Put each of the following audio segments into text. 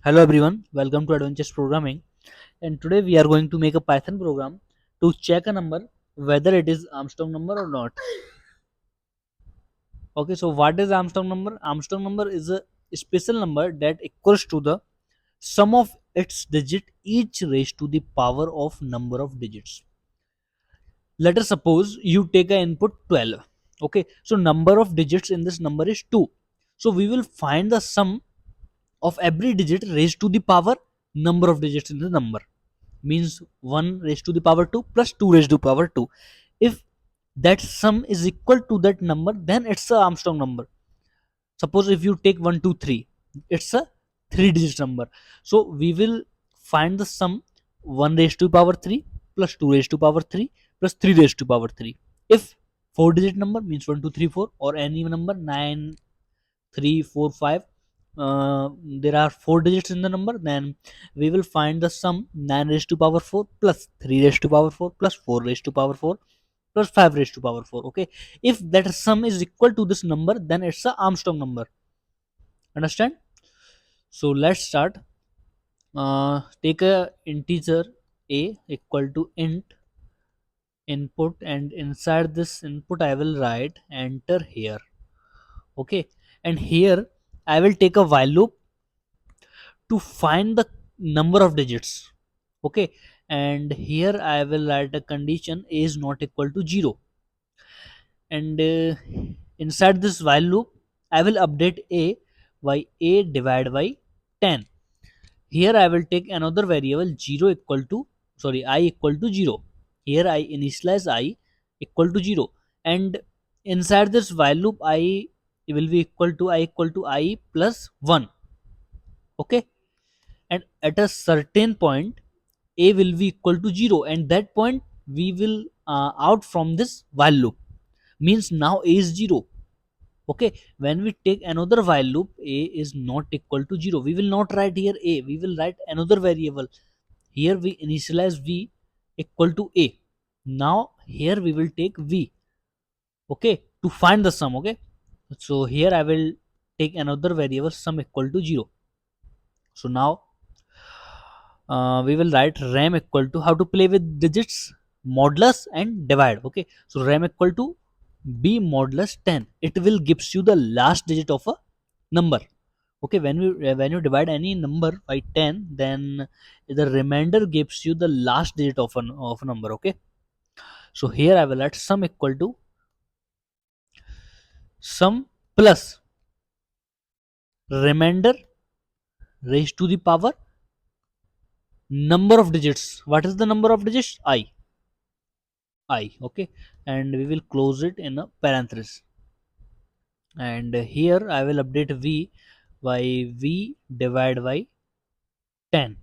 Hello everyone, welcome to Adventures Programming. And today we are going to make a Python program to check a number whether it is Armstrong number or not. Okay, so what is Armstrong number? Armstrong number is a special number that equals to the sum of its digit each raised to the power of number of digits. Let us suppose you take a input 12. Okay, so number of digits in this number is 2. So we will find the sum of every digit raised to the power number of digits in the number. Means 1 raised to the power 2 plus 2 raised to the power 2. If that sum is equal to that number, then it's a Armstrong number. Suppose if you take 1 2 3, it's a 3 digit number. So we will find the sum 1 raised to the power 3 plus 2 raised to the power 3 plus 3 raised to the power 3. If 4 digit number means 1 2 3 4, or any number 9 3 4 5, there are 4 digits in the number, then we will find the sum 9 raised to power 4 plus 3 raised to power 4 plus 4 raised to power 4 plus 5 raised to power 4. Okay, if that sum is equal to this number, then it's a Armstrong number. Understand? So let's start. Take a integer a equal to int input, and inside this input I will write enter here. Okay, and here I will take a while loop to find the number of digits. Okay, and here I will write a condition a is not equal to 0, and inside this while loop I will update a by a divided by 10. Here I will take another variable 0 equal to, sorry, I equal to 0. Here I initialize I equal to 0, and inside this while loop I will be equal to I plus 1. Okay, and at a certain point a will be equal to 0, and that point we will out from this while loop. Means now a is 0. Okay, when we take another while loop a is not equal to 0, we will not write here a, we will write another variable. Here we initialize v equal to a. Now here we will take v. Okay, to find the sum. Okay, so here I will take another variable sum equal to 0. So now we will write ram equal to, how to play with digits, modulus and divide. Okay, so ram equal to b modulus 10, it will gives you the last digit of a number. Okay, when you divide any number by 10, then the remainder gives you the last digit of a number. Okay, so here I will add sum equal to sum plus remainder raised to the power number of digits. What is the number of digits? I. Okay, and we will close it in a parenthesis, and here I will update v by v divided by 10.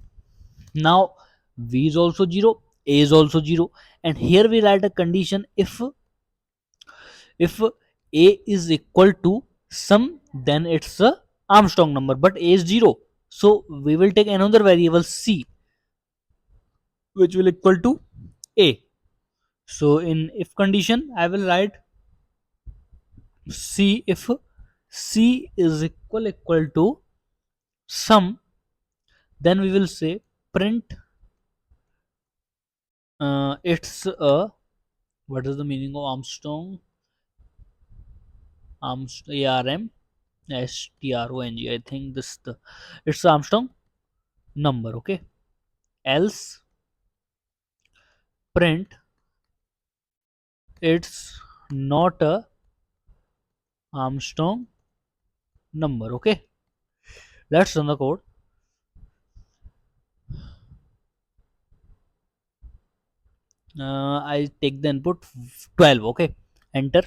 Now v is also 0, a is also 0, and here we write a condition if a is equal to sum, then it's a Armstrong number, but a is 0, so we will take another variable c which will equal to a. So in if condition I will write c if c is equal to sum, then we will say print it's a, what is the meaning of Armstrong? Arm strong, I think this the, it's the Armstrong number. Okay, else print it's not a Armstrong number. Okay, let's run the code. I take the input 12. Okay, enter.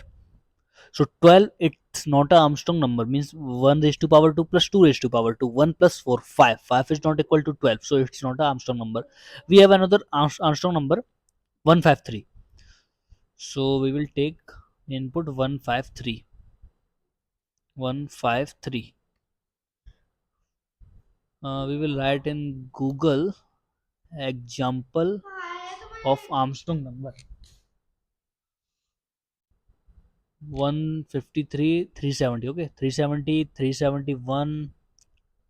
So 12, it's not a Armstrong number, means 1 raised to power 2 plus 2 raised to power 2. 1 plus 4, 5. 5 is not equal to 12, so it's not a Armstrong number. We have another Armstrong number 153. So we will take input 153. 153. We will write in Google example of Armstrong number 153 370. Okay, 370 371.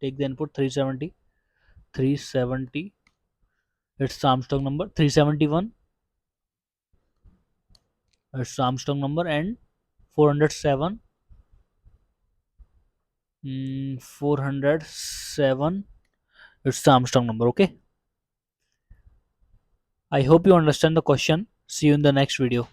Take the input 370. 370, it's the Armstrong number. 371, it's the Armstrong number. And 407, 407, it's the Armstrong number. Okay, I hope you understand the question. See you in the next video.